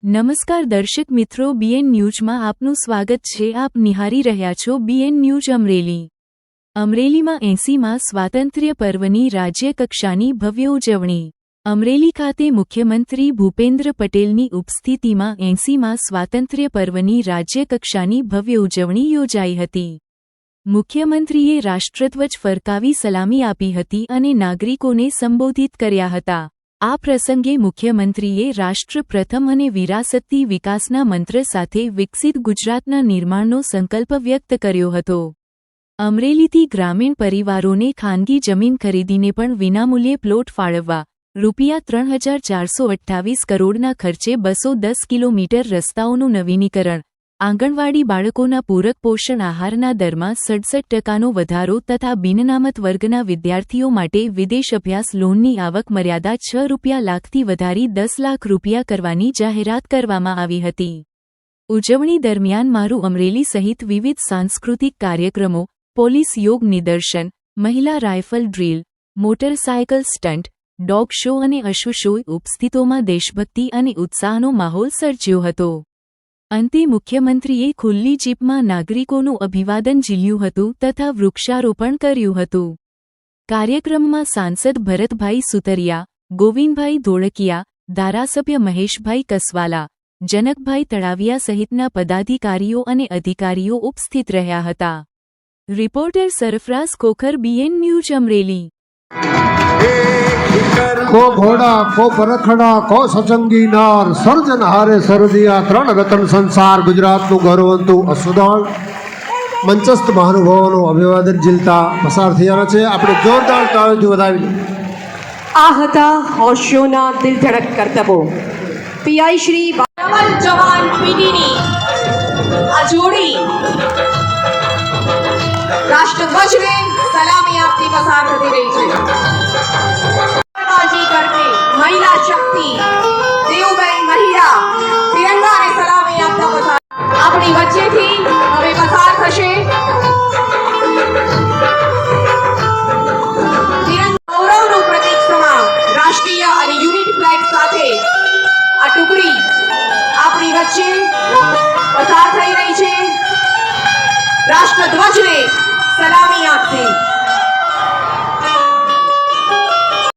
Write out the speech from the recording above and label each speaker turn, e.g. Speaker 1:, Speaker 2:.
Speaker 1: નમસ્કાર દર્શક મિત્રો, બીએન ન્યૂઝમાં આપનું સ્વાગત છે। આપ નિહાળી રહ્યા છો બીએન ન્યૂઝ અમરેલી। અમરેલીમાં 80મા સ્વાતંત્ર્ય પર્વની રાજ્ય કક્ષાની ભવ્ય ઉજવણી। અમરેલી ખાતે મુખ્યમંત્રી ભૂપેન્દ્ર પટેલની ઉપસ્થિતિમાં 80મા સ્વાતંત્ર્ય પર્વની રાજ્ય કક્ષાની ભવ્ય ઉજવણી યોજાઈ હતી। મુખ્યમંત્રીએ રાષ્ટ્રધ્વજ ફરકાવી સલામી આપી હતી અને નાગરિકોને સંબોધિત કર્યા હતા। આ પ્રસંગે મુખ્યમંત્રીએ રાષ્ટ્ર પ્રથમ અને વિરાસતી વિકાસના મંત્ર સાથે વિકસિત ગુજરાતના નિર્માણનો સંકલ્પ વ્યક્ત કર્યો હતો। અમરેલીથી ગ્રામીણ પરિવારોને ખાનગી જમીન ખરીદીને પણ વિનામૂલ્યે પ્લોટ ફાળવવા ₹3428 કરોડના ખર્ચે 210 કિલોમીટર રસ્તાઓનું નવીનીકરણ, આંગણવાડી બાળકોના પૂરક પોષણ આહારના દરમાં 67% વધારો તથા બિનનામત વર્ગના વિદ્યાર્થીઓ માટે વિદેશ અભ્યાસ લોનની આવક મર્યાદા ₹6 લાખથી વધારી ₹10 લાખ કરવાની જાહેરાત કરવામાં આવી હતી। ઉજવણી દરમિયાન મારું અમરેલી સહિત વિવિધ સાંસ્કૃતિક કાર્યક્રમો, પોલીસ યોગ નિદર્શન, મહિલા rifle drill, motorcycle stunt, dog show અને અશ્વ શો ઉપસ્થિતોમાં દેશભક્તિ અને ઉત્સાહનો માહોલ સર્જ્યો હતો। અંતે મુખ્યમંત્રીએ ખુલ્લી જીપમાં નાગરિકોનું અભિવાદન ઝીલ્યું હતું તથા વૃક્ષારોપણ કર્યું હતું। કાર્યક્રમમાં સાંસદ ભરતભાઈ સુતરિયા, ગોવિંદભાઈ ધોળકિયા, ધારાસભ્ય મહેશભાઈ કસવાલા, જનકભાઈ તળાવિયા સહિતના પદાધિકારીઓ અને અધિકારીઓ ઉપસ્થિત રહ્યા હતા। Reporter Sarfaraz Khokhar, BN news Amreli.
Speaker 2: को घोड़ा को परखड़ा को सचंगी नार सर्जन हारे सरदिया त्रण रतन संसार गुजरात नु गौरवंतु असुदान मंचस्थ महानुभावों अभिवादन झीलता पसार थया छे। आपणे जोरदार ताळीओ વધાવી
Speaker 3: आ हता होशियोना दिल धड़क करतबो पीआई श्री नवल जवान पीढ़ीनी आ जोड़ी राष्ट्रध्वजने सलामी आपती पसार थती रही छे। करके महिला शक्ति देवबेन महिला तिरंगाने सलामी आपता पसार अपनी वच्चेथी हवे पसार थशे। तिरंगा गौरवનું પ્રતીક સમા રાષ્ટ્રીય અને યુનિટી ફ્લેગ સાથે આ ટુકડી આપણી વચ્ચે પસાર થઈ રહી છે। રાષ્ટ્રધ્વજને